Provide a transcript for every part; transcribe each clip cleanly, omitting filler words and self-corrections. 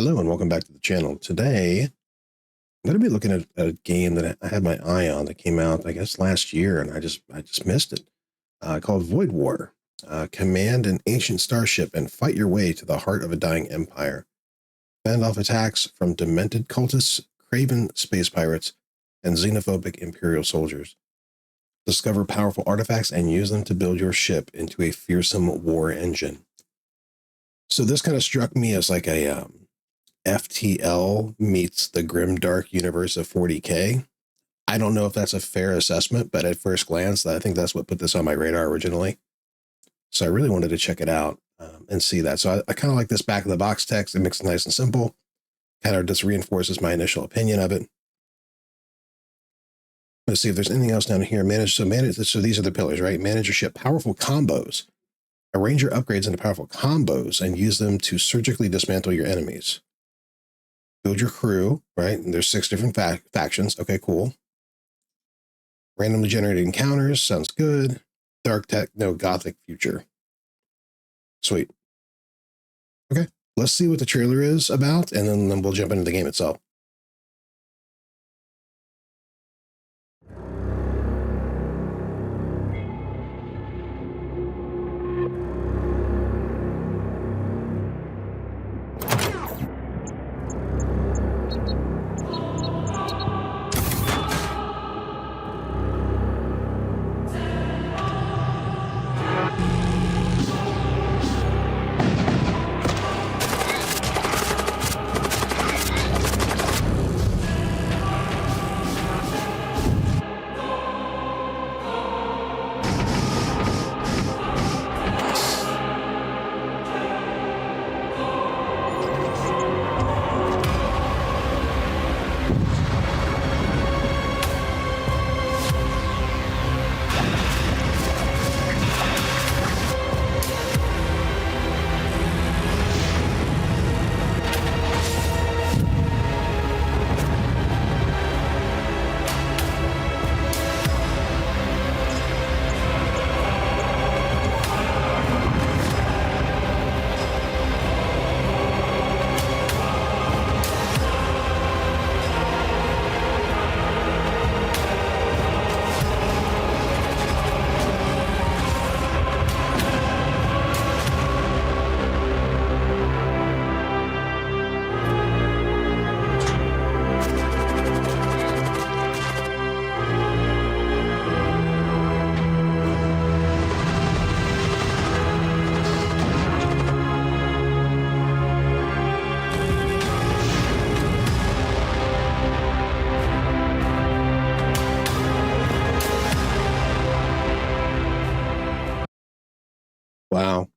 Hello and welcome back to the channel. Today, I'm going to be looking at a game that I had my eye on that came out, I guess, last year, and I just missed it. Called Void War. Command an ancient starship and fight your way to the heart of a dying empire. Fend off attacks from demented cultists, craven space pirates, and xenophobic Imperial soldiers. Discover powerful artifacts and use them to build your ship into a fearsome war engine. So this kind of struck me as like a FTL meets the grimdark universe of 40K. I don't know if that's a fair assessment, but at first glance, I think that's what put this on my radar originally. So I really wanted to check it out and see that. So I kind of like this back of the box text. It makes it nice and simple. Kind of just reinforces my initial opinion of it. Let's see if there's anything else down here. So these are the pillars, right? Manage your ship. Powerful combos. Arrange your upgrades into powerful combos and use them to surgically dismantle your enemies. Build your crew, right? And there's 6 different factions. Okay, cool. Randomly generated encounters. Sounds good. Dark techno gothic future. Sweet. Okay, let's see what the trailer is about, and then we'll jump into the game itself. Wow.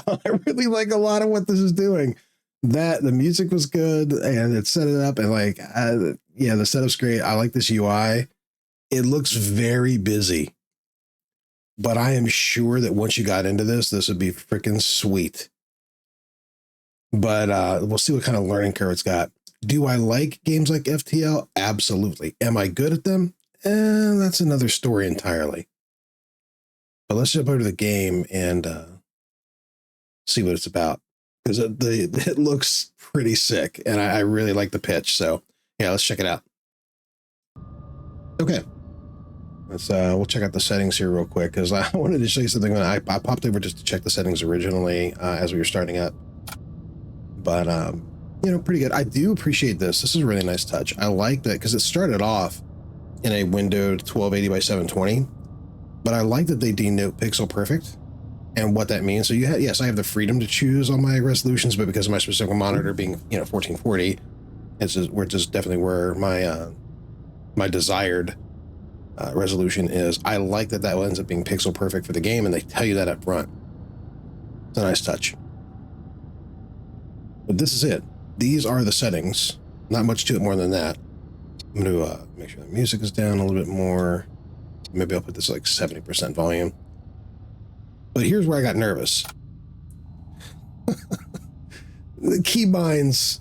I really like a lot of what this is doing. That the music was good and it set it up, and like, yeah, the setup's great. I like this UI. It looks very busy, but I am sure that once you got into this would be freaking sweet. But we'll see what kind of learning curve it's got. Do I like games like FTL? Absolutely. Am I good at them? That's another story entirely. But let's jump over to the game and see what it's about, because it looks pretty sick, and I really like the pitch. So yeah, let's check it out. Okay, we'll check out the settings here real quick, because I wanted to show you something. I popped over just to check the settings originally as we were starting up, but you know, pretty good. I do appreciate this. This is a really nice touch. I like that because it started off in a windowed 1280 by 720, but I like that they denote pixel perfect and what that means. So yes, I have the freedom to choose on my resolutions, but because of my specific monitor being, 1440, it's just definitely where my my desired resolution is. I like that ends up being pixel perfect for the game, and they tell you that up front. It's a nice touch. But this is it. These are the settings. Not much to it more than that. I'm going to make sure the music is down a little bit more. Maybe I'll put this like 70% volume. But here's where I got nervous. The keybinds,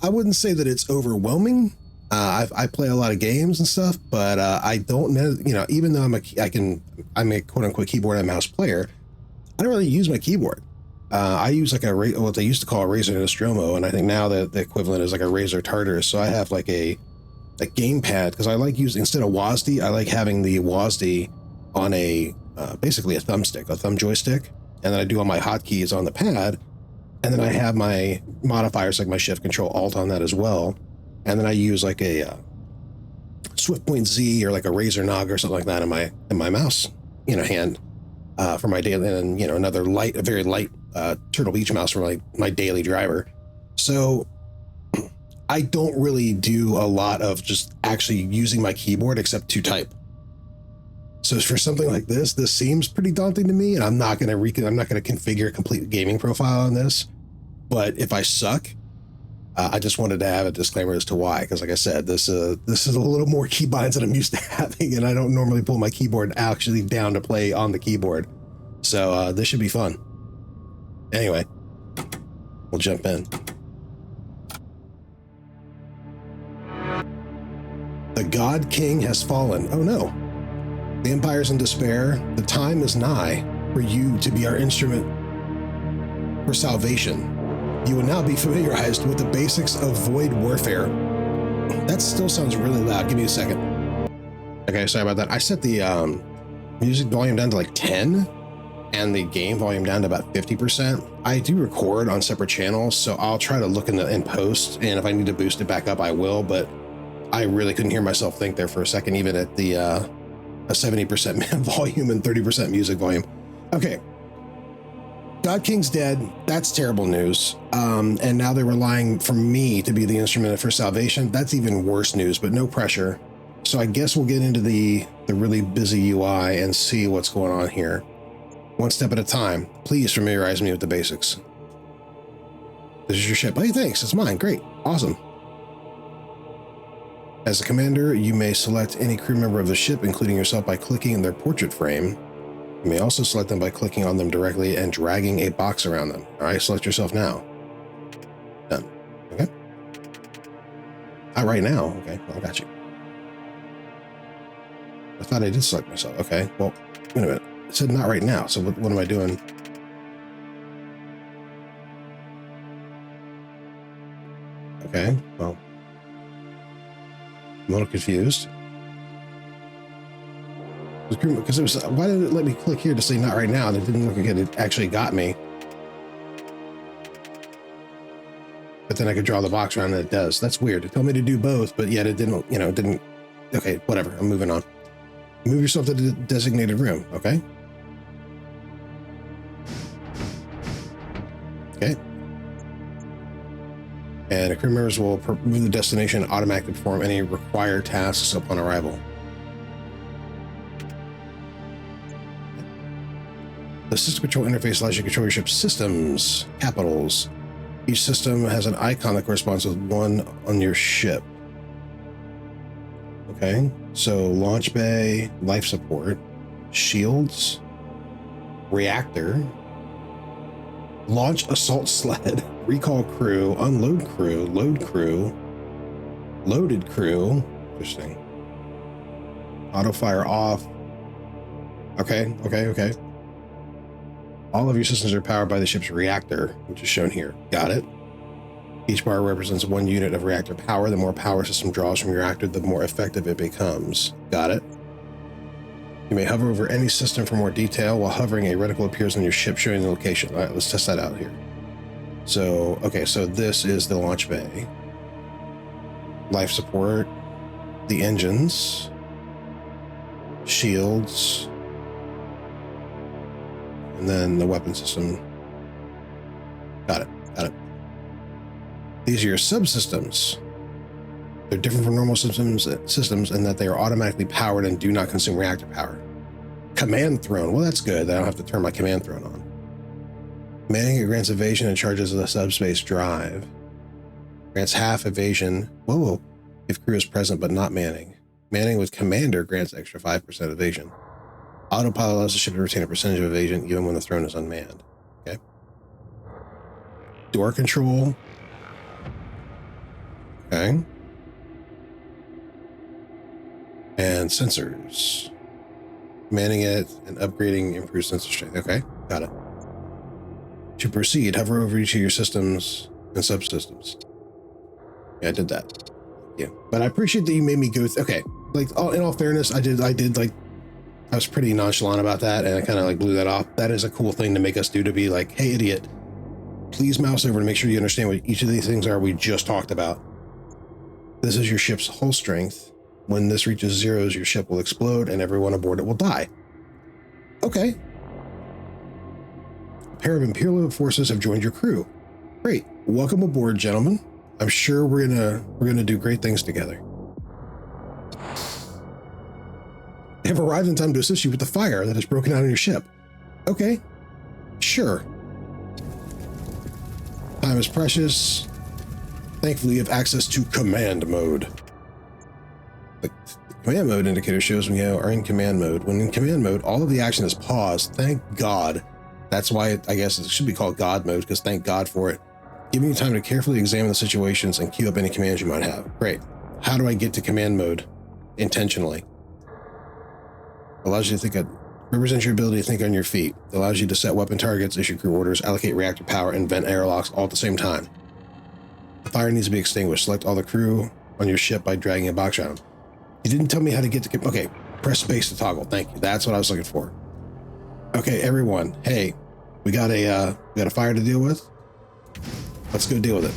I wouldn't say that it's overwhelming. I play a lot of games and stuff, but I don't know, even though I'm a quote unquote keyboard and mouse player, I don't really use my keyboard. I use like what they used to call a Razor Nostromo, and I think now the equivalent is like a Razor Tartarus. So I have like a gamepad, because I like using, instead of WASD, I like having the WASD on a basically a thumbstick, a thumb joystick, and then I do all my hotkeys on the pad, and then I have my modifiers like my Shift Control Alt on that as well, and then I use like a Swift Point Z or like a Razor Nog or something like that in my mouse, hand for my daily, and another a very light Turtle Beach mouse for my daily driver. So I don't really do a lot of just actually using my keyboard except to type. So for something like this seems pretty daunting to me, and I'm not going to configure a complete gaming profile on this. But if I suck, I just wanted to have a disclaimer as to why, because like I said, this is a little more keybinds than I'm used to having, and I don't normally pull my keyboard actually down to play on the keyboard. So this should be fun. Anyway, we'll jump in. The God King has fallen. Oh no. The Empire's in despair. The time is nigh for you to be our instrument for salvation. You will now be familiarized with the basics of void warfare. That still sounds really loud. Give me a second. Okay, sorry about that. I set the music volume down to like 10 and the game volume down to about 50%. I do record on separate channels, so I'll try to look in post, and if I need to boost it back up, I will, but I really couldn't hear myself think there for a second, even at the a 70% volume and 30% music volume. Okay. God King's dead. That's terrible news. And now they're relying for me to be the instrument for salvation. That's even worse news, but no pressure. So I guess we'll get into the really busy UI and see what's going on here. One step at a time. Please familiarize me with the basics. This is your ship. Hey, thanks. It's mine. Great. Awesome. As a commander, you may select any crew member of the ship, including yourself, by clicking in their portrait frame. You may also select them by clicking on them directly and dragging a box around them. All right, select yourself now. Done. Okay. Right now. Okay, well, I got you. I thought I did select myself. Okay, well, wait a minute. It said not right now, so what am I doing? Okay, well, I'm a little confused. Because it was, why did it let me click here to say not right now? And it didn't look like it actually got me. But then I could draw the box around and it does. That's weird. It told me to do both, but yet it didn't, it didn't. Okay, whatever. I'm moving on. Move yourself to the designated room, okay? Okay. And crew members will move the destination and automatically perform any required tasks upon arrival. The system control interface allows you to control your ship's systems, capitals. Each system has an icon that corresponds with one on your ship. Okay, so launch bay, life support, shields, reactor, launch assault sled, recall crew, unload crew, load crew, loaded crew. Interesting. Auto fire off. Okay. All of your systems are powered by the ship's reactor, which is shown here. Got it. Each bar represents one unit of reactor power. The more power system draws from your reactor, the more effective it becomes. Got it. You may hover over any system for more detail. While hovering, a reticle appears on your ship showing the location. All right, let's test that out here. So, okay, so this is the launch bay. Life support, the engines, shields, and then the weapon system. Got it. These are your subsystems. They're different from normal systems in that they are automatically powered and do not consume reactor power. Command throne. Well, that's good. I don't have to turn my command throne on. Manning grants evasion and charges the subspace drive. Grants half evasion. Whoa. If crew is present but not manning. Manning with commander grants extra 5% evasion. Autopilot allows the ship to retain a percentage of evasion even when the throne is unmanned. Okay. Door control. Okay. And sensors. Manning it and upgrading improves sensor strength. Okay, got it. To proceed, hover over each of your systems and subsystems. Yeah, I did that. Yeah, but I appreciate that you made me go. Okay, like in all fairness, I did like I was pretty nonchalant about that, and I kind of like blew that off. That is a cool thing to make us do, to be like, hey, idiot, please mouse over to make sure you understand what each of these things are we just talked about. This is your ship's hull strength. When this reaches zeros, your ship will explode and everyone aboard it will die. Okay. A pair of Imperial forces have joined your crew. Great. Welcome aboard, gentlemen. I'm sure we're gonna do great things together. They have arrived in time to assist you with the fire that has broken out on your ship. Okay. Sure. Time is precious. Thankfully, you have access to command mode. The command mode indicator shows when you are in command mode. When in command mode, all of the action is paused. Thank God. That's why I guess it should be called God mode, because thank God for it. Giving you time to carefully examine the situations and queue up any commands you might have. Great. How do I get to command mode intentionally? Allows you to think represents your ability to think on your feet. It allows you to set weapon targets, issue crew orders, allocate reactor power, and vent airlocks all at the same time. The fire needs to be extinguished. Select all the crew on your ship by dragging a box around. You didn't tell me how to get to... Okay, press space to toggle. Thank you. That's what I was looking for. Okay, everyone. Hey, we got a fire to deal with. Let's go deal with it.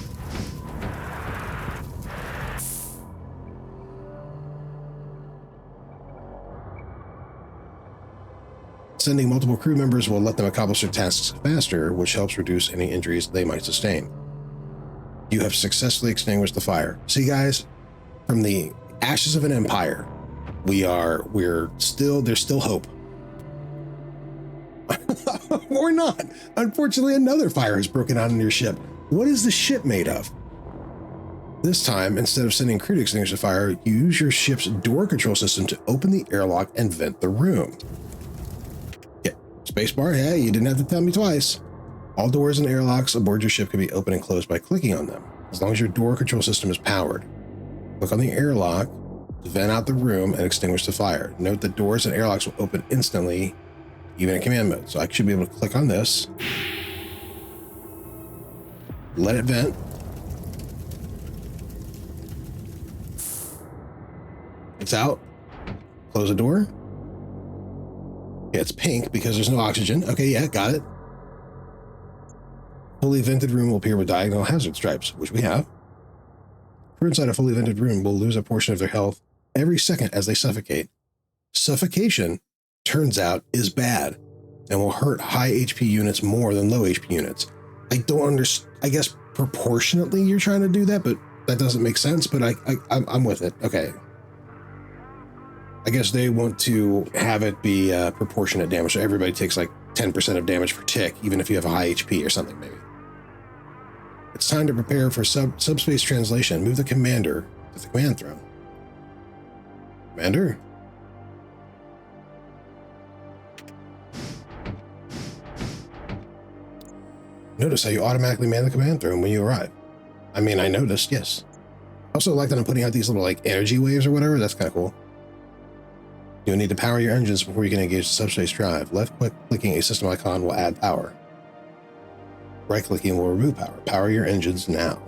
Sending multiple crew members will let them accomplish their tasks faster, which helps reduce any injuries they might sustain. You have successfully extinguished the fire. See, guys, from the ashes of an empire, there's still hope. Or not. Unfortunately, another fire has broken out on your ship. What is the ship made of? This time, instead of sending crew to extinguish the fire, you use your ship's door control system to open the airlock and vent the room. Yeah, spacebar, hey, you didn't have to tell me twice. All doors and airlocks aboard your ship can be opened and closed by clicking on them, as long as your door control system is powered. Click on the airlock to vent out the room and extinguish the fire. Note that doors and airlocks will open instantly, even in command mode. So I should be able to click on this, let it vent. It's out. Close the door. Yeah, it's pink because there's no oxygen. Okay, yeah, got it. Fully vented room will appear with diagonal hazard stripes, which we have. Crew inside a fully vented room will lose a portion of their health every second as they suffocate. Suffocation, turns out, is bad and will hurt high HP units more than low HP units. I don't understand. I guess proportionately you're trying to do that, but that doesn't make sense, but I'm with it. Okay. I guess they want to have it be proportionate damage, so everybody takes like 10% of damage per tick, even if you have a high HP or something, maybe. It's time to prepare for subspace translation. Move the commander to the command throne. Commander? Notice how you automatically man the command throne when you arrive. I mean, I noticed, yes. I also like that I'm putting out these little like energy waves or whatever. That's kind of cool. You'll need to power your engines before you can engage the subspace drive. Left-clicking a system icon will add power. Right-clicking will remove power. Power your engines now.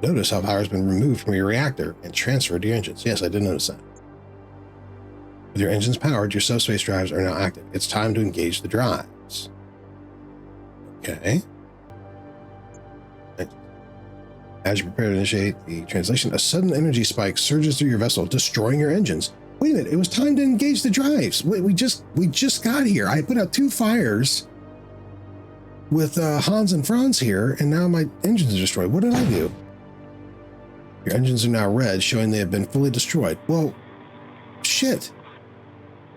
Notice how power has been removed from your reactor and transferred to your engines. Yes, I did notice that. With your engines powered, your subspace drives are now active. It's time to engage the drives. Okay. As you prepare to initiate the translation, a sudden energy spike surges through your vessel, destroying your engines. Wait a minute, it was time to engage the drives. Wait, we just got here. I put out 2 fires with Hans and Franz here, and now my engines are destroyed. What did I do? Your engines are now red, showing they have been fully destroyed. Well, shit.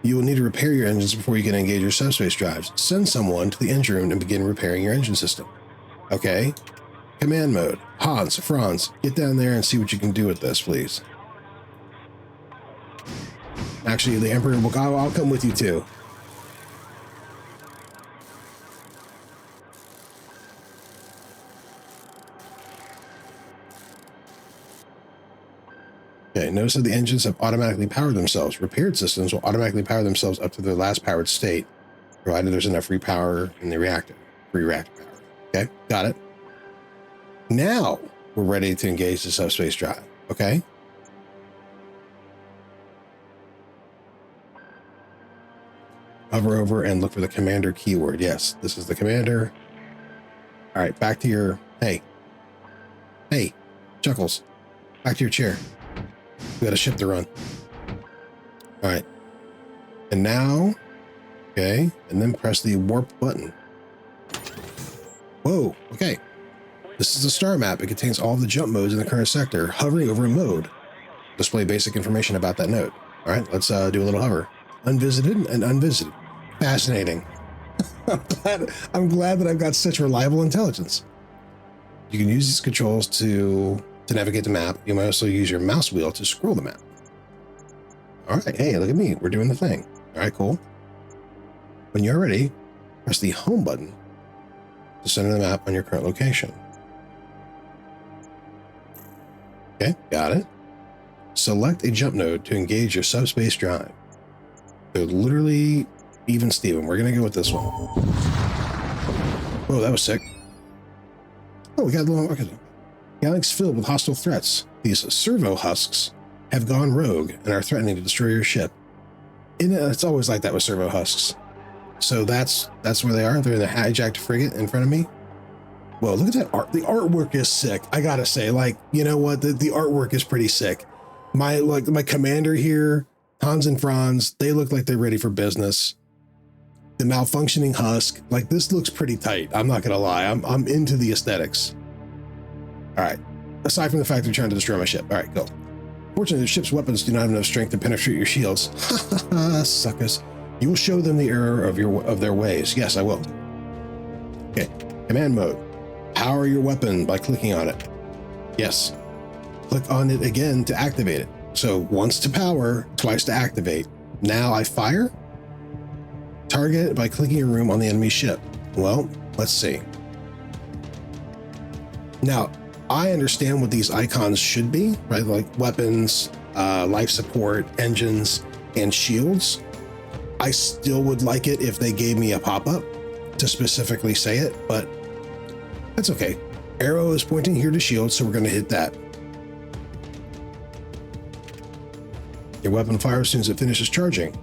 You will need to repair your engines before you can engage your subspace drives. Send someone to the engine room and begin repairing your engine system. Okay. Command mode. Hans, Franz, get down there and see what you can do with this, please. Actually, the Emperor will... I'll come with you too. Okay, notice that the engines have automatically powered themselves. Repaired systems will automatically power themselves up to their last powered state. provided there's enough free power in the reactor. Free reactor power. Okay, got it. Now we're ready to engage the subspace drive. Okay. Hover over and look for the commander keyword. Yes, this is the commander. All right, back to your, hey, Chuckles, back to your chair. We got a ship to run. All right. And now, okay, and then press the warp button. Whoa, okay. This is a star map. It contains all the jump modes in the current sector. Hovering over a mode. Display basic information about that node. All right, let's do a little hover. Unvisited and unvisited. Fascinating. I'm glad that I've got such reliable intelligence. You can use these controls to navigate the map. You might also use your mouse wheel to scroll the map. All right, hey, look at me. We're doing the thing. All right, cool. When you're ready, press the home button to center the map on your current location. Okay, got it. Select a jump node to engage your subspace drive. So literally, even Steven, we're going to go with this one. Whoa, that was sick. Oh, we got a little... Okay. Galaxy filled with hostile threats. These servo husks have gone rogue and are threatening to destroy your ship. It's always like that with servo husks. So that's where they are. They're in the hijacked frigate in front of me. Whoa, look at that art. The artwork is sick. I gotta say, like, you know what? The artwork is pretty sick. My commander here, Hans and Franz, they look like they're ready for business. The malfunctioning husk, like, this looks pretty tight. I'm not gonna lie. I'm into the aesthetics. All right. Aside from the fact they're trying to destroy my ship. All right, go. Fortunately, the ship's weapons do not have enough strength to penetrate your shields. Suckers. You will show them the error of their ways. Yes, I will. Okay. Command mode. Power your weapon by clicking on it. Yes. Click on it again to activate it. So once to power, twice to activate. Now I fire. Target by clicking a room on the enemy ship. Well, let's see. Now, I understand what these icons should be, right? Like weapons, life support, engines, and shields. I still would like it if they gave me a pop-up to specifically say it, but that's okay. Arrow is pointing here to shield, so we're going to hit that. Your weapon fires as soon as it finishes charging.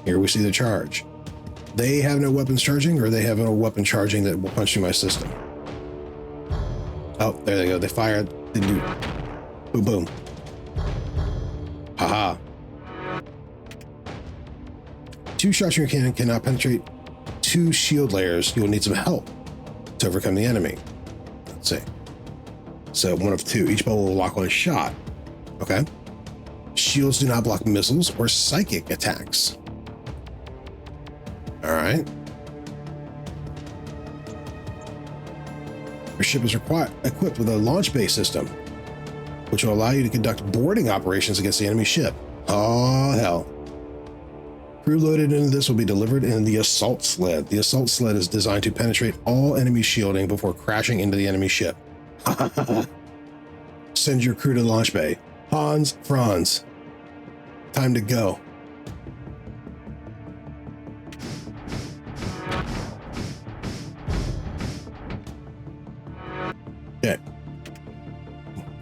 Here we see the charge. They have no weapons charging, or they have no weapon charging that will punch through my system. Oh, there they go. They fired. They do. Boom, boom. Haha. 2 shots from your cannon cannot penetrate 2 shield layers. You will need some help to overcome the enemy. Let's see. So 1 of 2. Each bow will lock on a shot. Okay. Shields do not block missiles or psychic attacks. All right. Your ship is equipped with a launch bay system, which will allow you to conduct boarding operations against the enemy ship. Oh, hell. Crew loaded into this will be delivered in the assault sled. The assault sled is designed to penetrate all enemy shielding before crashing into the enemy ship. Send your crew to the launch bay. Hans, Franz, time to go.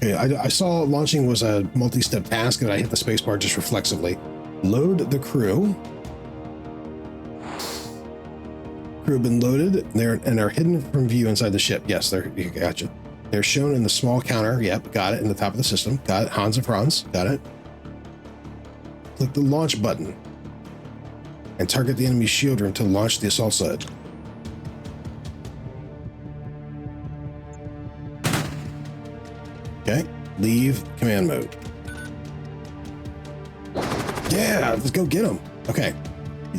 Okay, I saw launching was a multi-step task, and I hit the spacebar just reflexively. Load the crew. Crew have been loaded and are hidden from view inside the ship. Yes, you gotcha. They're shown in the small counter. Yep, got it. In the top of the system. Got it. Hans and Franz. Got it. Click the launch button and target the enemy shield room to launch the assault sled. Okay, leave command mode. Yeah, let's go get them. Okay,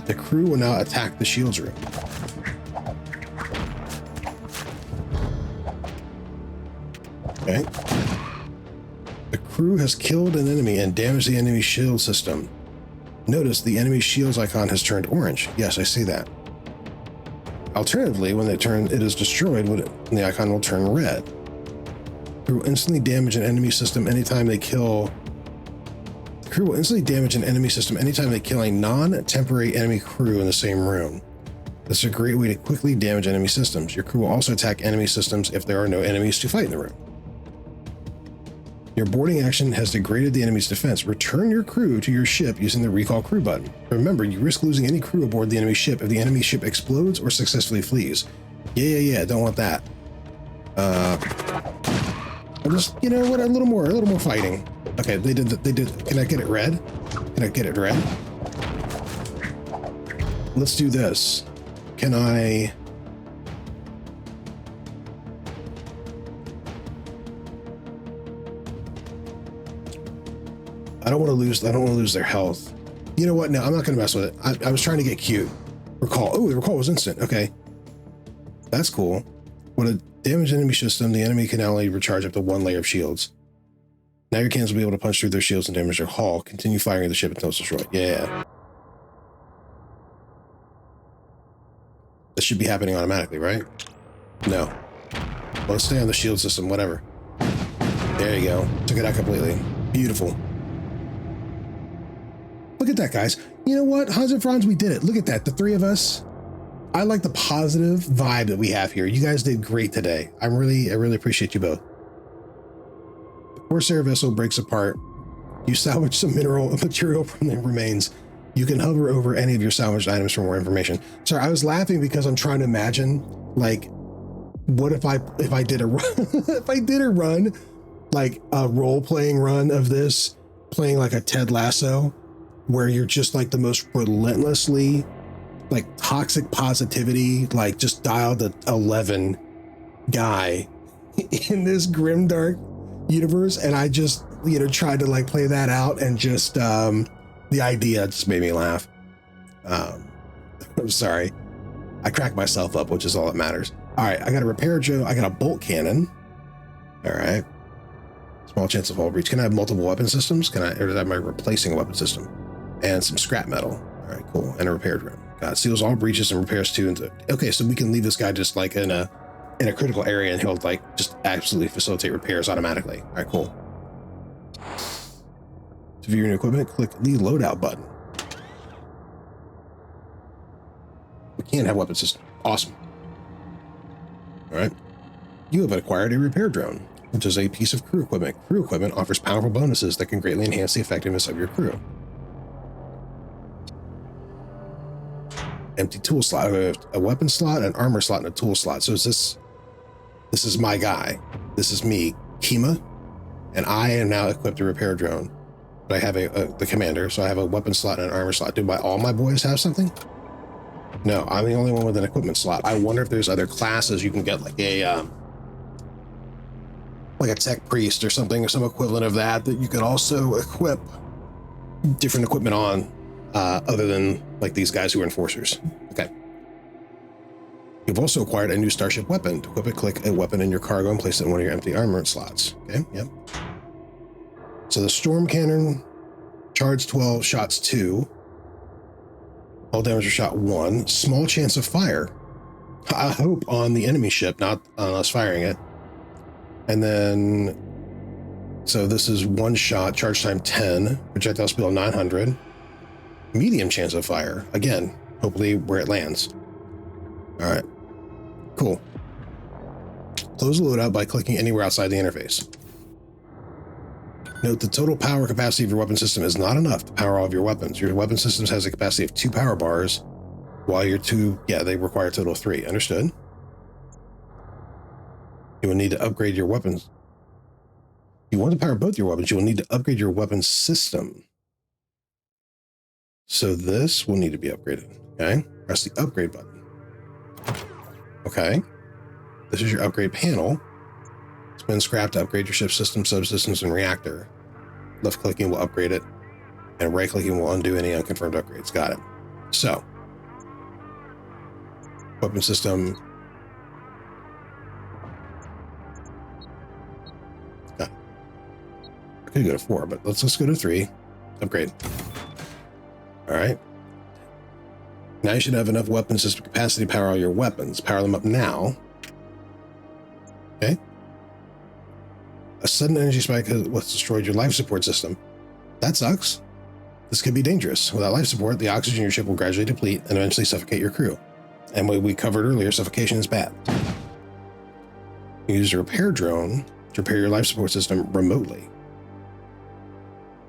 the crew will now attack the shields room. Okay. The crew has killed an enemy and damaged the enemy shield system. Notice the enemy shields icon has turned orange. Yes, I see that. Alternatively, when it is destroyed, the icon will turn red. Crew will instantly damage an enemy system anytime they kill. The crew will instantly damage an enemy system anytime they kill a non-temporary enemy crew in the same room. This is a great way to quickly damage enemy systems. Your crew will also attack enemy systems if there are no enemies to fight in the room. Your boarding action has degraded the enemy's defense. Return your crew to your ship using the recall crew button. Remember, you risk losing any crew aboard the enemy ship if the enemy ship explodes or successfully flees. Yeah, don't want that. I just, you know what, a little more fighting. Okay, they did, can I get it red? Can I get it red? Let's do this. Can I... I don't want to lose their health. You know what? No, I'm not going to mess with it. I was trying to get cute. Recall. Oh, the recall was instant. Okay. That's cool. When a damaged enemy system, the enemy can only recharge up to 1 layer of shields. Now your cannons will be able to punch through their shields and damage their hull. Continue firing the ship until it's destroyed. Yeah. This should be happening automatically, right? No. Well, let's stay on the shield system, whatever. There you go. Took it out completely. Beautiful. Look at that, guys. You know what? Hans and Franz, we did it. Look at that. The 3 of us. I like the positive vibe that we have here. You guys did great today. I really appreciate you both. The Corsair vessel breaks apart. You salvage some material from the remains. You can hover over any of your salvaged items for more information. Sorry, I was laughing because I'm trying to imagine, like, what if I did a run, if I did a run, like a role-playing run of this, playing like a Ted Lasso, where you're just like the most relentlessly, like, toxic positivity, like just dialed to 11 guy in this grimdark universe, and I just, you know, tried to like play that out, and just the idea just made me laugh. I'm sorry. I cracked myself up, which is all that matters. All right, I got a repair drone. I got a bolt cannon. All right. Small chance of hull breach. Can I have multiple weapon systems? Can I, or am I replacing a weapon system? And some scrap metal. All right, cool. And a repair drone. God, seals all breaches and repairs too. Okay, so we can leave this guy just like in a critical area, and he'll like just absolutely facilitate repairs automatically. All right, cool. To view your new equipment, click the loadout button. We can have weapon system. Awesome. All right. You have acquired a repair drone, which is a piece of crew equipment. Crew equipment offers powerful bonuses that can greatly enhance the effectiveness of your crew. Empty tool slot. We have a weapon slot, an armor slot, and a tool slot. So this is my guy. This is me, Kima, and I am now equipped a repair drone. But I have the commander, so I have a weapon slot and an armor slot. Do all my boys have something? No, I'm the only one with an equipment slot. I wonder if there's other classes you can get, like a tech priest or something, or some equivalent of that you could also equip different equipment on, other than like these guys who are enforcers. Okay. You've also acquired a new starship weapon. To equip it, click a weapon in your cargo and place it in one of your empty armor slots. Okay, yep. So the storm cannon, charge 12, shots 2. All damage or shot 1. Small chance of fire. I hope on the enemy ship, not on us firing it. And then, so this is 1 shot, charge time 10, projectile speed 900. Medium chance of fire. Again, hopefully where it lands. All right, cool. Close the loadout by clicking anywhere outside the interface. Note the total power capacity of your weapon system is not enough to power all of your weapons. Your weapon systems has a capacity of 2 power bars, while your 2, they require a total of 3. Understood? You will need to upgrade your weapons. If you want to power both your weapons, you will need to upgrade your weapon system. So this will need to be upgraded. Okay, press the upgrade button. Okay, this is your upgrade panel. Spin scrap to upgrade your ship system, subsystems, and reactor. Left clicking will upgrade it, and right clicking will undo any unconfirmed upgrades. Got it. So, weapon system. Got it. I could go to 4, but let's go to 3. Upgrade. All right. Now you should have enough weapon system capacity to power all your weapons. Power them up now. Okay. A sudden energy spike has destroyed your life support system. That sucks. This could be dangerous. Without life support, the oxygen in your ship will gradually deplete and eventually suffocate your crew. And what we covered earlier, suffocation is bad. You use a repair drone to repair your life support system remotely.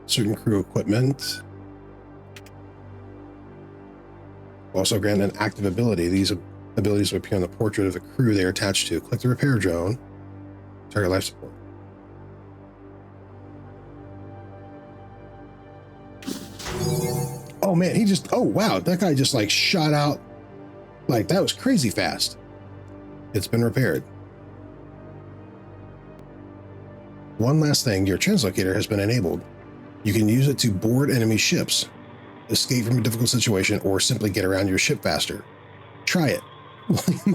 Certain crew equipment. Also grant an active ability. These abilities will appear on the portrait of the crew they are attached to. Click the repair drone. Target life support. Oh man, oh wow, that guy just like shot out. Like that was crazy fast. It's been repaired. One last thing, your translocator has been enabled. You can use it to board enemy ships, escape from a difficult situation, or simply get around your ship faster. Try it.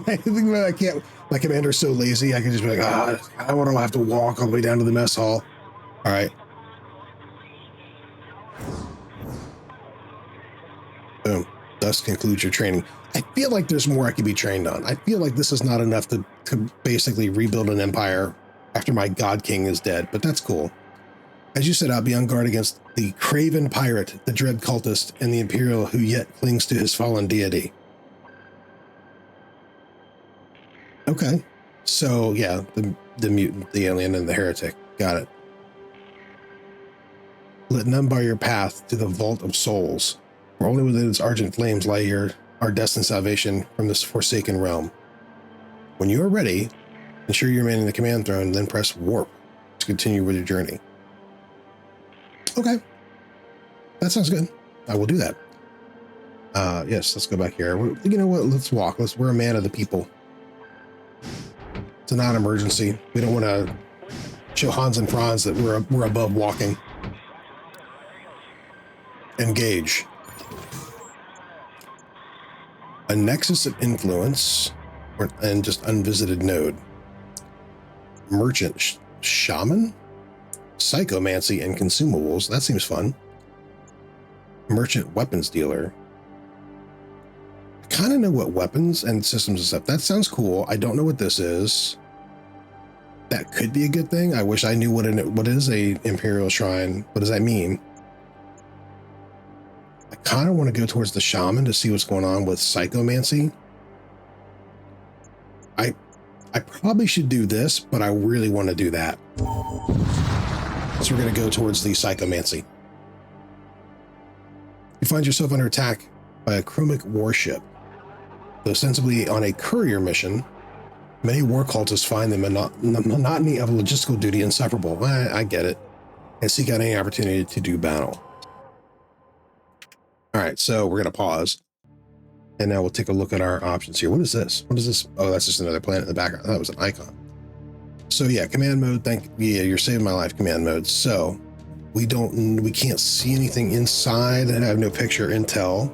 I can't, my commander's so lazy, I can just be like, I don't have to walk all the way down to the mess hall. All right. Boom. Thus concludes your training. I feel like there's more I could be trained on. I feel like this is not enough to basically rebuild an empire after my god king is dead, but that's cool. As you set out, be on guard against the craven pirate, the dread cultist, and the Imperial who yet clings to his fallen deity. Okay. So, yeah, the mutant, the alien, and the heretic. Got it. Let none bar your path to the vault of souls, for only within its argent flames lie our destined salvation from this forsaken realm. When you are ready, ensure you remain in the command throne, then press warp to continue with your journey. Okay. That sounds good. I will do that. Yes, let's go back here. You know what? Let's walk. We're a man of the people. It's a non-emergency. We don't want to show Hans and Franz that we're above walking. Engage. A nexus of influence and just unvisited node. Merchant shaman? Psychomancy and consumables. That seems fun. Merchant weapons dealer. I kind of know what weapons and systems and stuff. That sounds cool. I don't know what this is. That could be a good thing. I wish I knew what is a Imperial shrine. What does that mean? I kind of want to go towards the shaman to see what's going on with psychomancy. I probably should do this, but I really want to do that. So we're going to go towards the psychomancy. You find yourself under attack by a chromic warship. Though ostensibly on a courier mission, many war cultists find the monotony of logistical duty insufferable. I get it. And seek out any opportunity to do battle. All right, so we're going to pause. And now we'll take a look at our options here. What is this? What is this? Oh, that's just another planet in the background. That was an icon. So yeah, command mode. Yeah, you're saving my life. Command mode. So we can't see anything inside, and I have no picture intel.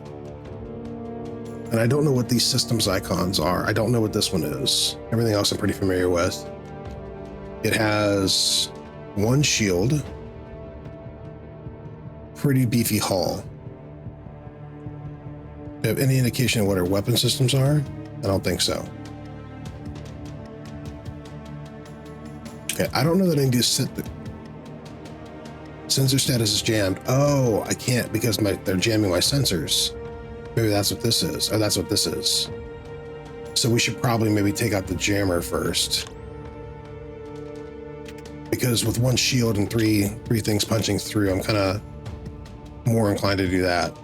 And I don't know what these systems icons are. I don't know what this one is. Everything else I'm pretty familiar with. It has one shield, pretty beefy hull. Do you have any indication of what our weapon systems are? I don't think so. Okay, I don't know that I need to set the sensor status is jammed. Oh, I can't because they're jamming my sensors. Maybe that's what this is. Oh, that's what this is. So we should probably maybe take out the jammer first. Because with one shield and three things punching through, I'm kind of more inclined to do that.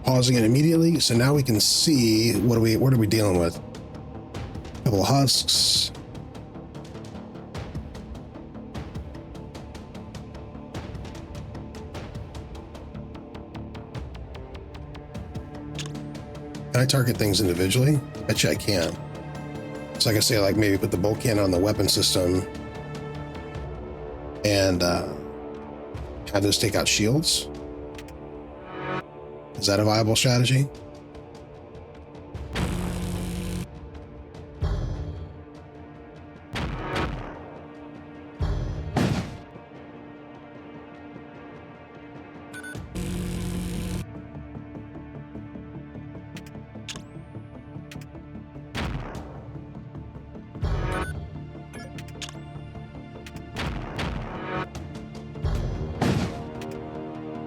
Pausing it immediately, so now we can see what are we dealing with. A couple of husks. Can I target things individually? I bet you I can. So like I say, like maybe put the bolt cannon on the weapon system and have those take out shields. Is that a viable strategy?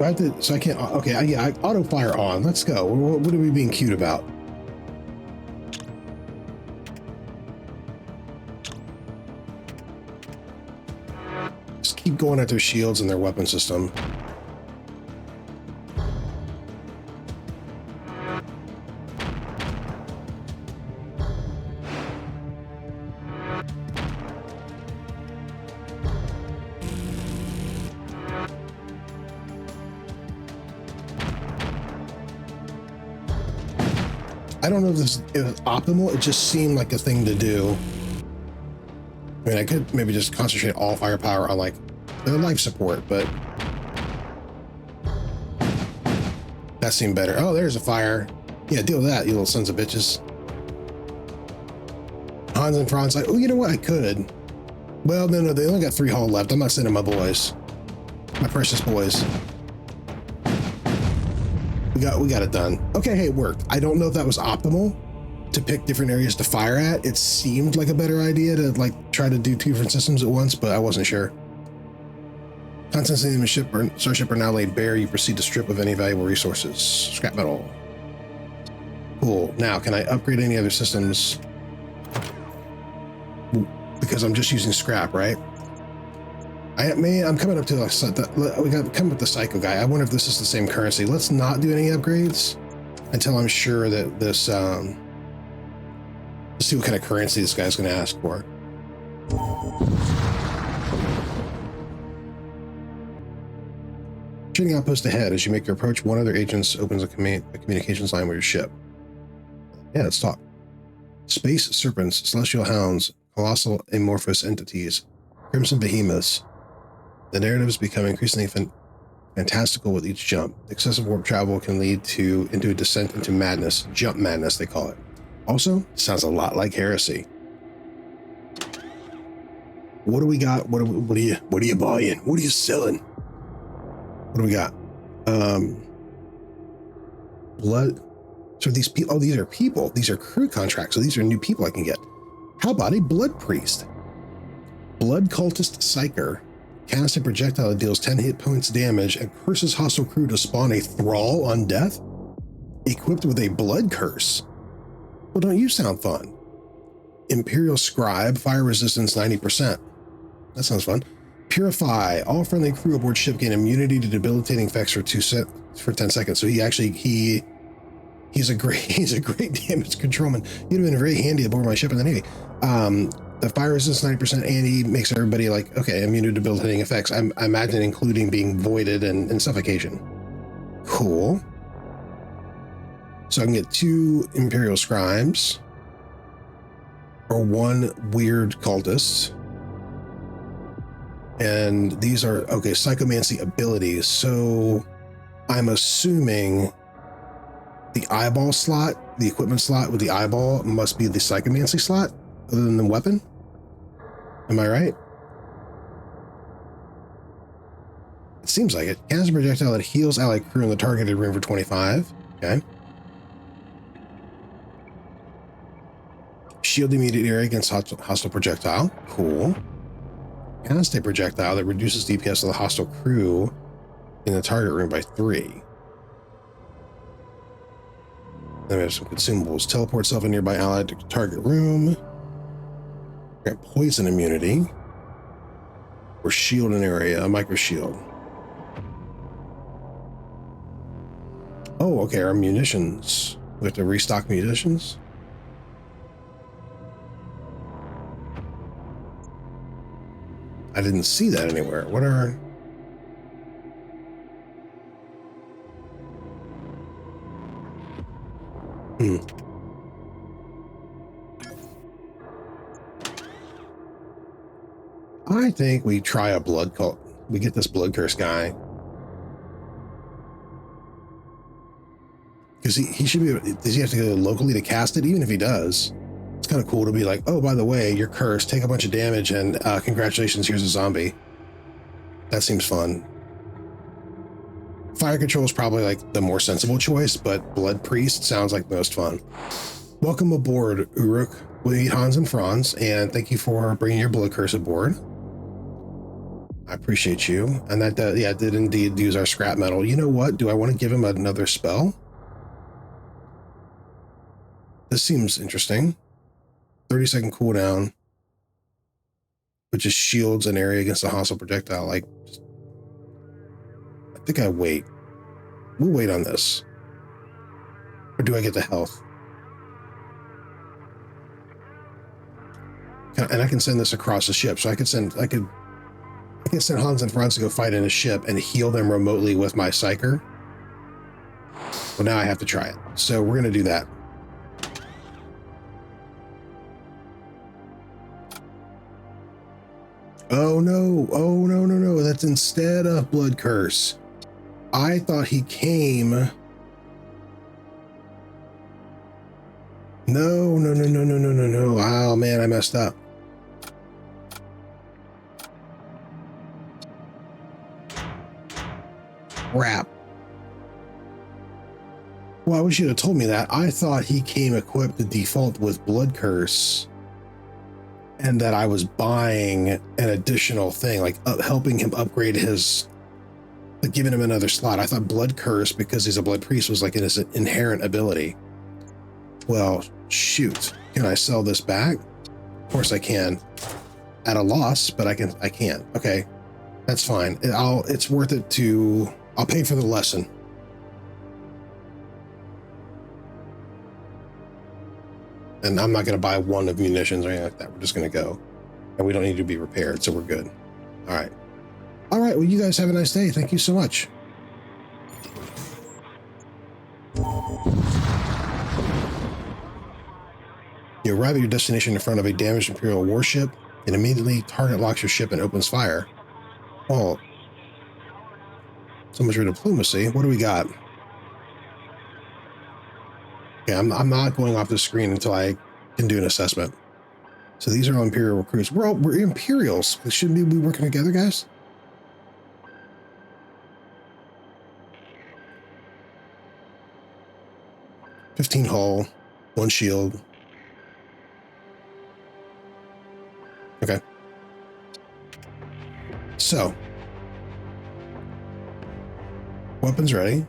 I have to, so I can't, okay, yeah, I auto fire on. Let's go. What are we being cute about? Just keep going at their shields and their weapon system. I don't know if this is optimal. It just seemed like a thing to do. I mean, I could maybe just concentrate all firepower on like their life support, but that seemed better. Oh, there's a fire. Yeah, deal with that, you little sons of bitches. Hans and Franz like, oh, you know what? I could. Well, no, they only got 3 hull left. I'm not sending my boys, my precious boys. We got it done. Okay, hey, it worked. I don't know if that was optimal to pick different areas to fire at. It seemed like a better idea to like try to do 2 different systems at once, but I wasn't sure. Contents in the ship or starship are now laid bare. You proceed to strip of any valuable resources. Scrap metal. Cool. Now, can I upgrade any other systems? Because I'm just using scrap, right? I'm coming up to we got come with the psycho guy. I wonder if this is the same currency. Let's not do any upgrades until I'm sure that this let's see what kind of currency this guy's going to ask for. Shooting outpost ahead. As you make your approach, one other agent opens a communications line with your ship. Yeah, let's talk. Space serpents, celestial hounds, colossal amorphous entities, crimson behemoths. The narrative is becoming increasingly fantastical with each jump. Excessive warp travel can lead into a descent into madness. Jump madness, they call it. Also, sounds a lot like heresy. What do we got? What are you buying? What are you selling? What do we got? Blood. So these people, oh, these are people. These are crew contracts. So these are new people I can get. How about a blood priest? Blood cultist psyker. Cast a projectile that deals 10 hit points damage and curses hostile crew to spawn a thrall on death? Equipped with a blood curse. Well, don't you sound fun? Imperial scribe, fire resistance 90%. That sounds fun. Purify. All friendly crew aboard ship gain immunity to debilitating effects for 10 seconds. So he's a great damage controlman. He'd have been very handy aboard my ship in the Navy. The fire resistance 90%, and he makes everybody like, okay, immune to debilitating effects. I imagine including being voided and suffocation. Cool. So I can get 2 Imperial scribes or 1 weird cultist. And these are, okay, psychomancy abilities. So I'm assuming the eyeball slot, the equipment slot with the eyeball must be the psychomancy slot other than the weapon. Am I right? It seems like it. Casts a projectile that heals allied crew in the targeted room for 25. Okay. Shield immediate area against hostile projectile. Cool. Cast a projectile that reduces DPS of the hostile crew in the target room by 3. Then we have some consumables. Teleport self in nearby allied to target room. Got poison immunity. Or shield an area, a micro shield. Oh, okay, our munitions. We have to restock munitions. I didn't see that anywhere. What are... I think we try a blood cult. We get this blood curse guy. Because he should be, does he have to go locally to cast it? Even if he does, it's kind of cool to be like, oh, by the way, you're cursed, take a bunch of damage, and congratulations, here's a zombie. That seems fun. Fire control is probably like the more sensible choice, but blood priest sounds like the most fun. Welcome aboard, Uruk. We meet Hans and Franz, and thank you for bringing your blood curse aboard. I appreciate you. And that, yeah, did indeed use our scrap metal. You know what? Do I want to give him another spell? This seems interesting. 30-second cooldown, which just shields an area against a hostile projectile. Like, I think I wait. We'll wait on this. Or do I get the health? And I can send this across the ship. So I can send Hans and Franz to go fight in a ship and heal them remotely with my psyker. Well, now I have to try it. So we're going to do that. Oh no. Oh no, no, no. That's instead of Blood Curse. I thought he came. No, no, no, no, no, no, no, no. Oh man, I messed up. Crap. Well, I wish you'd have told me that. I thought he came equipped to default with Blood Curse, and that I was buying an additional thing, like helping him upgrade his, like giving him another slot. I thought Blood Curse, because he's a Blood Priest, was like his inherent ability. Well, shoot. Can I sell this back? Of course I can. At a loss, but I can. Okay. That's fine. It's worth it to, I'll pay for the lesson. And I'm not going to buy one of munitions or anything like that. We're just going to go. And we don't need to be repaired, so we're good. All right. All right. Well, you guys have a nice day. Thank you so much. You arrive at your destination in front of a damaged Imperial warship, and immediately target locks your ship and opens fire. Oh. So much for diplomacy. What do we got? Yeah, I'm not going off the screen until I can do an assessment. So these are all Imperial recruits. We're Imperials. Shouldn't we be working together, guys? $15 hull, 1 shield. Okay. So, weapons ready.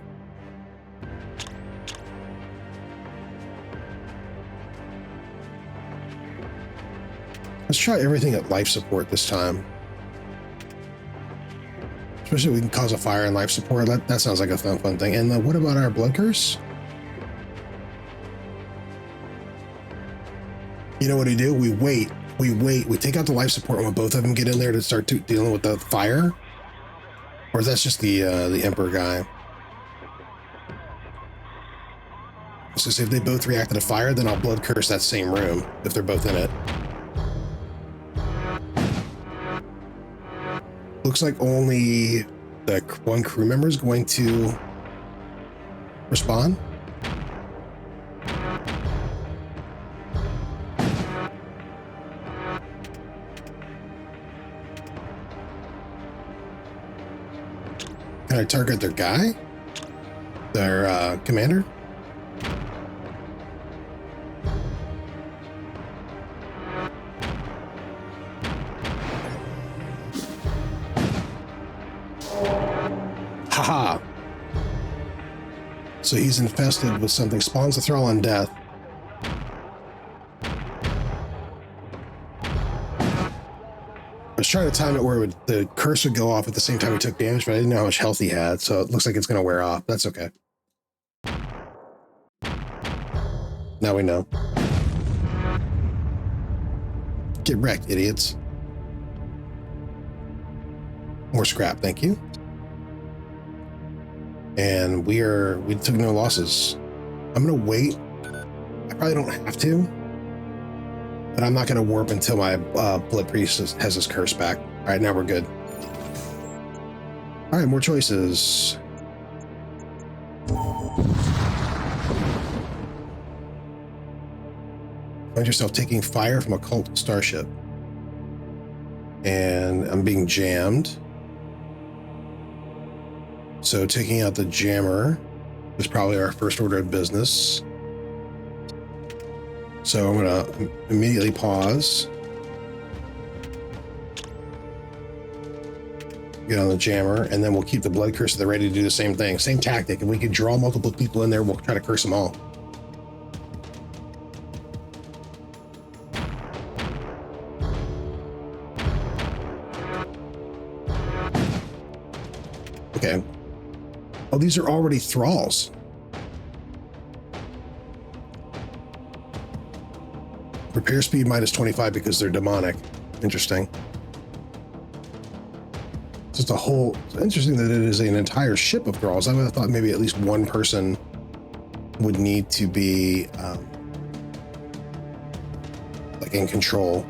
Let's try everything at life support this time. Especially if we can cause a fire in life support. That sounds like a fun thing. And what about our Blood Curse? You know what we do? We wait. We take out the life support when both of them get in there to start dealing with the fire. Or is that just the Emperor guy? So if they both react to the fire, then I'll Blood Curse that same room if they're both in it. Looks like only the one crew member is going to respond. Can I target their guy? Their commander? Haha. So he's infested with something. Spawns the thrall on death. I was trying to time it where the curse would go off at the same time he took damage, but I didn't know how much health he had, so it looks like it's going to wear off. That's okay. Now we know. Get wrecked, idiots. More scrap, thank you. And we took no losses. I'm going to wait. I probably don't have to. But I'm not going to warp until my Blood Priest has his curse back. All right, now we're good. All right, more choices. Find yourself taking fire from a cult starship. And I'm being jammed. So taking out the jammer is probably our first order of business. So I'm going to immediately pause. get on the jammer, and then we'll keep the blood curse at the ready to do the same thing. Same tactic. If we could draw multiple people in there, we'll try to curse them all. Okay. Oh, these are already thralls. Repair speed minus 25 because they're demonic. Interesting. It's just a whole... It's interesting that it is an entire ship of thralls. I would have thought maybe at least one person would need to be like in control.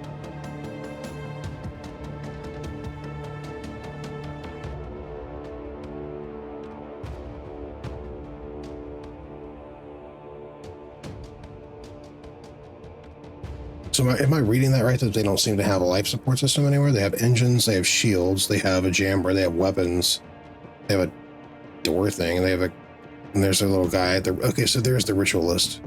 So am I reading that right, that they don't seem to have a life support system anywhere? They have engines, they have shields, they have a jammer, they have weapons, they have a door thing, they have a... And there's a little guy. Okay, so there's the ritualist.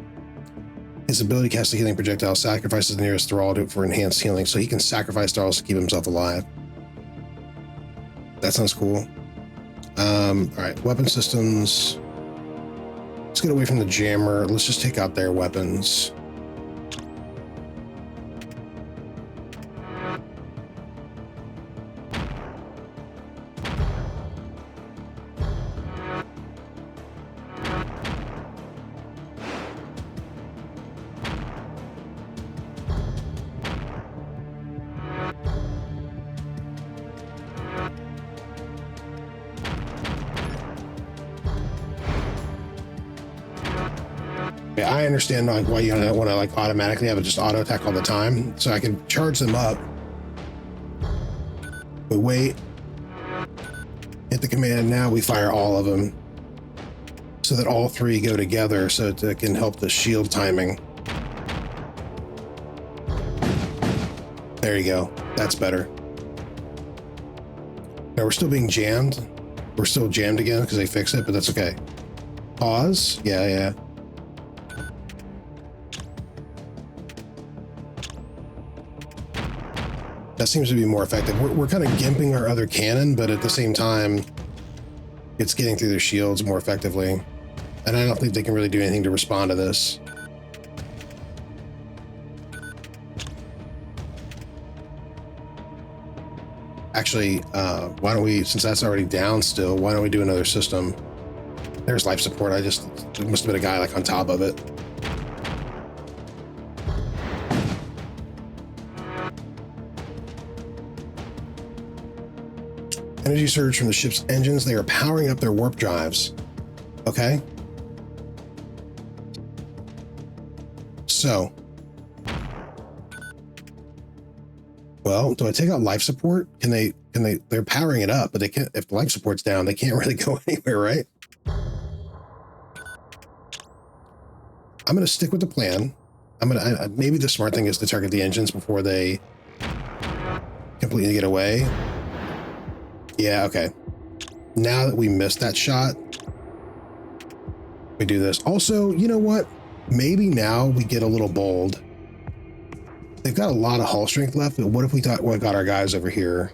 His ability to cast a healing projectile sacrifices the nearest thrall for enhanced healing, so he can sacrifice thralls to keep himself alive. That sounds cool. All right, weapon systems. Let's get away from the jammer. Let's just take out their weapons. I understand like why you don't want to like automatically have it just auto attack all the time, so I can charge them up. We wait, hit the command. Now we fire all of them, so that all three go together, so it can help the shield timing. There you go. That's better. Now we're still being jammed. We're still jammed again because they fixed it, but that's okay. Pause. Yeah. That seems to be more effective. We're kind of gimping our other cannon, but at the same time, it's getting through their shields more effectively. And I don't think they can really do anything to respond to this. Actually, why don't we, since that's already down still, why don't we do another system? There's life support. There must have been a guy like on top of it. Energy surge from the ship's engines. They are powering up their warp drives. Okay. So. Well, do I take out life support? They're powering it up, but they can't, if the life support's down, they can't really go anywhere, right? I'm going to stick with the plan. Maybe the smart thing is to target the engines before they completely get away. Yeah, okay. Now that we missed that shot, we do this. Also, you know what? Maybe now we get a little bold. They've got a lot of hull strength left, but what if we got our guys over here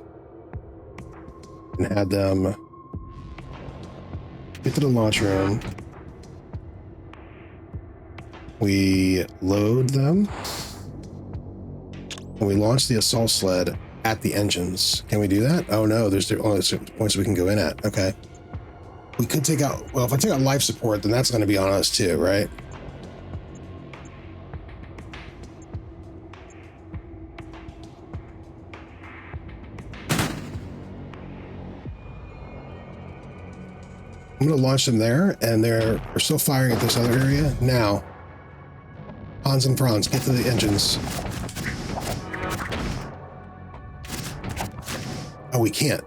and had them get to the launch room. We load them and we launch the assault sled at the engines. Can we do that? Oh no, there's only certain points we can go in at. Okay. We could take out, well, if I take out life support, then that's going to be on us too, right? I'm going to launch them there, and we're still firing at this other area. Now, Hans and Franz, get to the engines. Oh, we can't.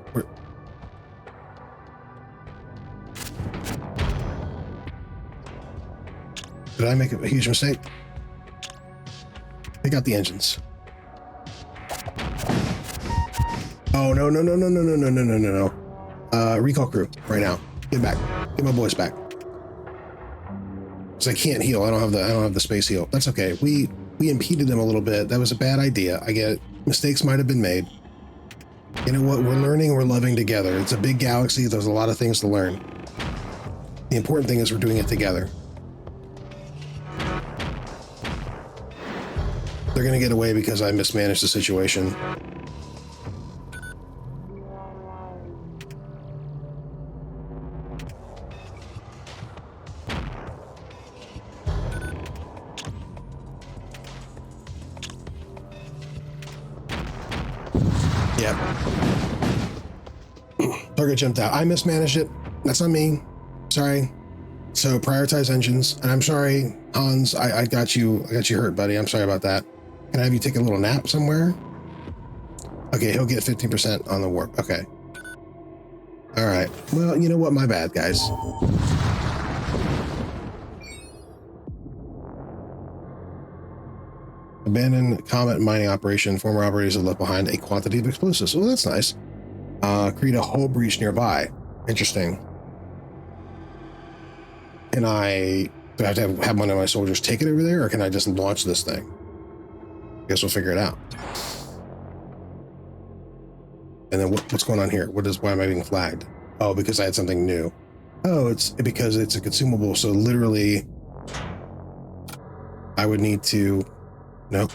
Did I make a huge mistake? Take out the engines. Oh, no. Recall crew, right now. Get back. Get my boys back. Because I can't heal. I don't have the space heal. That's okay. We impeded them a little bit. That was a bad idea. I get it. Mistakes might have been made. You know what? We're learning, we're loving together. It's a big galaxy. There's a lot of things to learn. The important thing is we're doing it together. They're going to get away because I mismanaged the situation. Yep. Target jumped out. I mismanaged it. That's on me. Sorry. So prioritize engines. And I'm sorry, Hans. I got you hurt, buddy. I'm sorry about that. Can I have you take a little nap somewhere? Okay, he'll get 15% on the warp. Okay. All right. Well, you know what? My bad, guys. Abandoned comet mining operation. Former operators have left behind a quantity of explosives. Oh, that's nice. Create a hull breach nearby. Interesting. Do I have to have one of my soldiers take it over there, or can I just launch this thing? Guess we'll figure it out. And then what's going on here? Why am I being flagged? Oh, because I had something new. Oh, it's because it's a consumable. So literally, I would need to. No.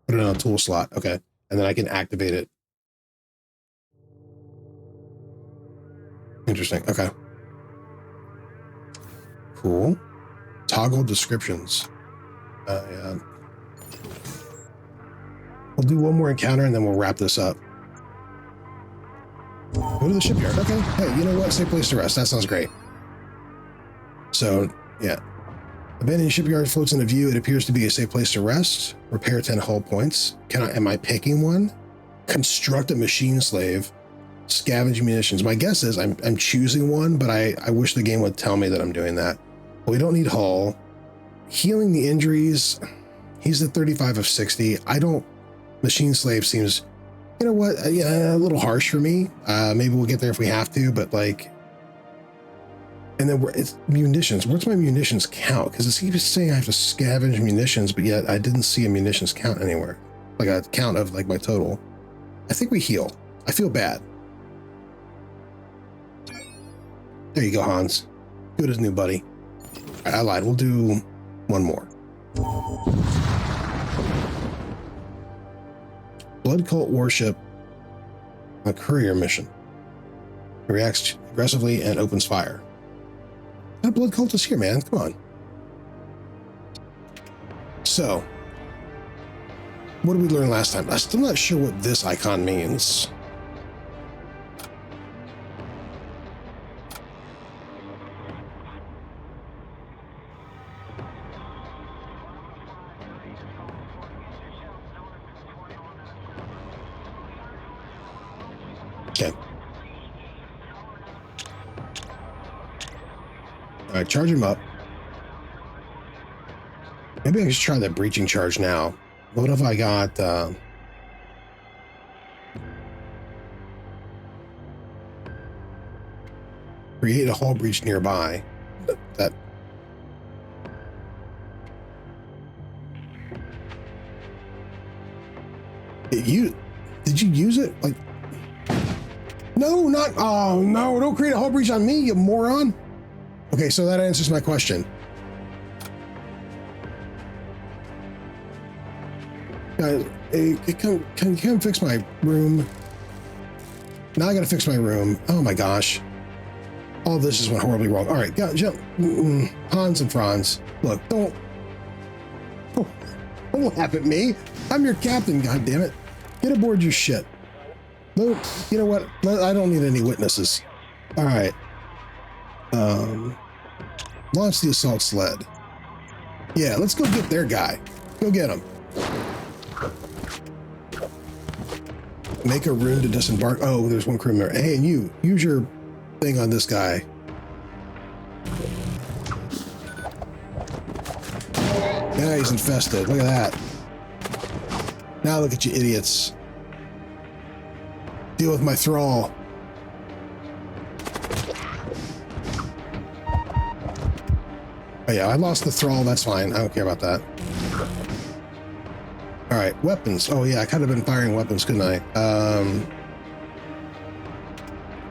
Put it on a tool slot. Okay. And then I can activate it. Interesting. Okay. Cool. Toggle descriptions. Yeah. We'll do one more encounter and then we'll wrap this up. Go to the shipyard. Okay. Hey, you know what? Safe place to rest. That sounds great. So, yeah. Abandoned shipyard floats into view. It appears to be a safe place to rest. Repair 10 hull points. Am I picking one? Construct a machine slave. Scavenge munitions. My guess is I'm choosing one, but I wish the game would tell me that I'm doing that. But we don't need hull. Healing the injuries. He's at 35 of 60. Machine slave seems, you know what? Yeah, a little harsh for me. Maybe we'll get there if we have to, but like, and then it's munitions. Where's my munitions count? Because it keeps saying I have to scavenge munitions, but yet I didn't see a munitions count anywhere. Like a count of like my total. I think we heal. I feel bad. There you go, Hans. Good as new, buddy. Right, I lied. We'll do one more. Blood cult warship. A courier mission. It reacts aggressively and opens fire. That blood cult is here, man. Come on. So, what did we learn last time? I'm still not sure what this icon means. Okay. All right, charge him up. Maybe I should try that breaching charge now. What if I got create a hull breach nearby? That did you use it? Like, no, not, oh no, don't create a hull breach on me, you moron. Okay, so that answers my question. Guys, can you come fix my room? Now I gotta fix my room. Oh my gosh. All this just went horribly wrong. All right, jump. Hans and Franz. Look, don't laugh at me. I'm your captain, God damn it. Get aboard your shit. No, you know what? I don't need any witnesses. All right. Launch the assault sled. Yeah, let's go get their guy. Go get him. Make a room to disembark. Oh, there's one crew member. Hey, and you, use your thing on this guy. Yeah, he's infested. Look at that. Now look at you idiots. Deal with my thrall. Oh yeah, I lost the thrall. That's fine. I don't care about that. All right, weapons. Oh yeah, I could have been firing weapons, couldn't I?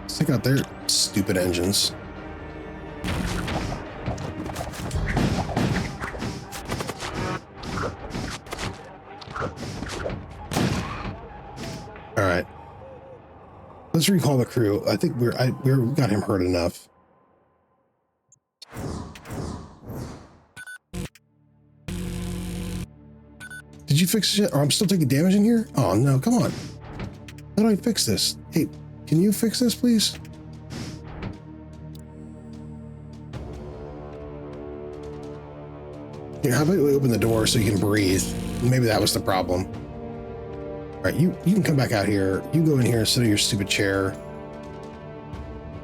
Let's take out their stupid engines. All right. Let's recall the crew. I think we got him hurt enough. Did you fix it? Or I'm still taking damage in here? Oh no, come on. How do I fix this? Hey, can you fix this, please? Here, how about we open the door so you can breathe? Maybe that was the problem. All right, you can come back out here. You go in here and sit in your stupid chair.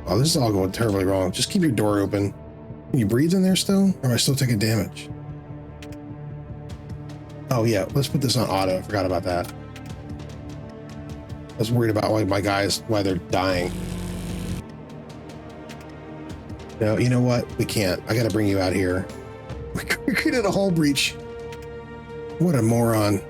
Oh, this is all going terribly wrong. Just keep your door open. Can you breathe in there still? Or am I still taking damage? Oh yeah, let's put this on auto. I forgot about that. I was worried about why my guys, why they're dying. No, you know what? We can't. I gotta bring you out here. We created a hull breach. What a moron.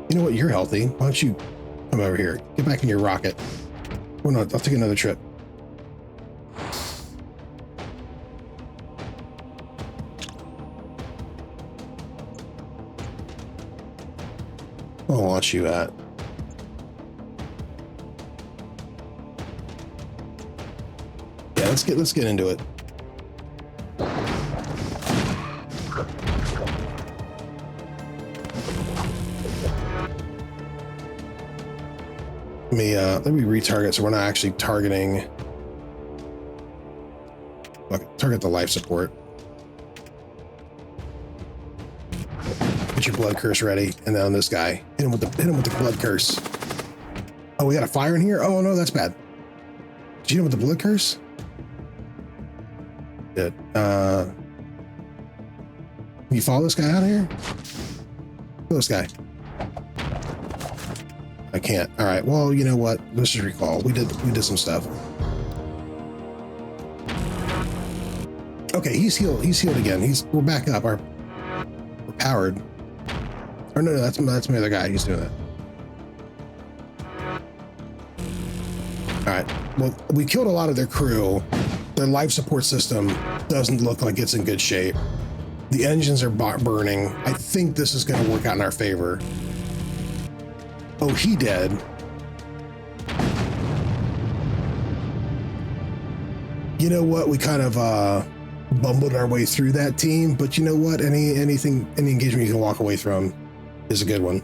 You know what? You're healthy. Why don't you come over here? Get back in your rocket. Or not, I'll take another trip. I'll launch you at. Yeah, let's get into it. Let me retarget so we're not actually targeting. Look, target the life support. Get your blood curse ready, and then on this guy, hit him with the blood curse. Oh, we got a fire in here. Oh no, that's bad. Did you hit him with the blood curse? Good. Can you follow this guy out of here? Follow this guy. I can't. All right. Well, you know what? Let's just recall. We did some stuff. Okay, he's healed. He's healed again. We're back up. We're powered. Or no, that's my other guy. He's doing that. All right. Well, we killed a lot of their crew. Their life support system doesn't look like it's in good shape. The engines are burning. I think this is going to work out in our favor. Oh, he dead. You know what? We kind of bumbled our way through that team, but you know what? Any engagement you can walk away from is a good one.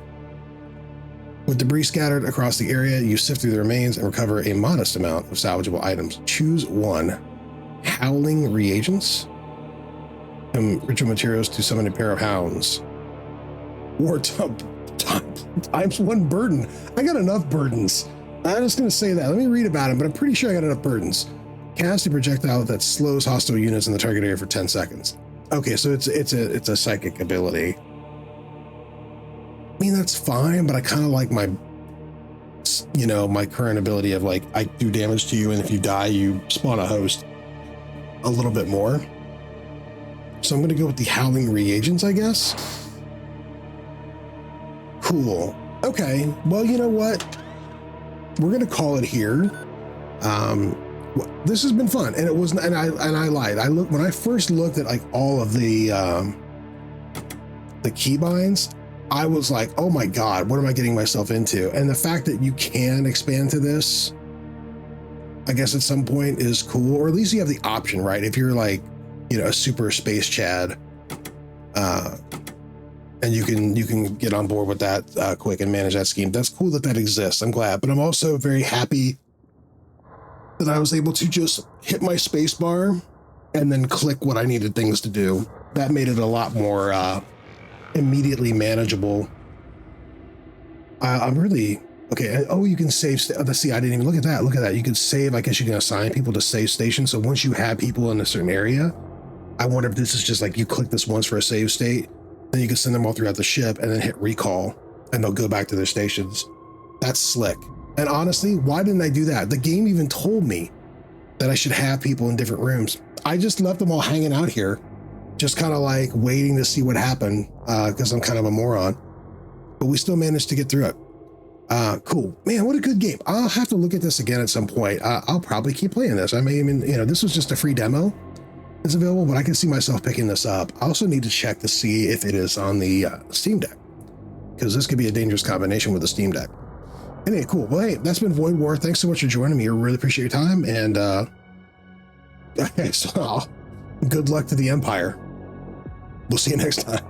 With debris scattered across the area, you sift through the remains and recover a modest amount of salvageable items. Choose one. Howling reagents. Ritual materials to summon a pair of hounds. War times one burden. I got enough burdens. I'm just going to say that. Let me read about them, but I'm pretty sure I got enough burdens. Cast a projectile that slows hostile units in the target area for 10 seconds. Okay, so it's a psychic ability. I mean, that's fine, but I kind of like my current ability of like, I do damage to you, and if you die, you spawn a host a little bit more. So I'm going to go with the howling reagents, I guess. Cool. Okay. Well, you know what? We're going to call it here. This has been fun, and it was, and I lied. When I first looked at like all of the keybinds, I was like, oh my God, what am I getting myself into? And the fact that you can expand to this, I guess at some point is cool, or at least you have the option, right? If you're like, a super space Chad, and you can get on board with that quick and manage that scheme. That's cool that exists. I'm glad, but I'm also very happy that I was able to just hit my space bar and then click what I needed things to do. That made it a lot more immediately manageable. I'm really Okay. Oh, you can save. Let's see. I didn't even look at that. Look at that. You can save. I guess you can assign people to save stations. So once you have people in a certain area, I wonder if this is just like you click this once for a save state, then you can send them all throughout the ship and then hit recall and they'll go back to their stations. That's slick. And honestly, why didn't I do that? The game even told me that I should have people in different rooms. I just left them all hanging out here, just kind of like waiting to see what happened because I'm kind of a moron. But we still managed to get through it. Cool. Man, what a good game. I'll have to look at this again at some point. I'll probably keep playing this. I mean, this was just a free demo. It's available, but I can see myself picking this up. I also need to check to see if it is on the Steam Deck, because this could be a dangerous combination with the Steam Deck. Anyway, cool. Well, hey, that's been Void War. Thanks so much for joining me. I really appreciate your time, and so good luck to the Empire. We'll see you next time.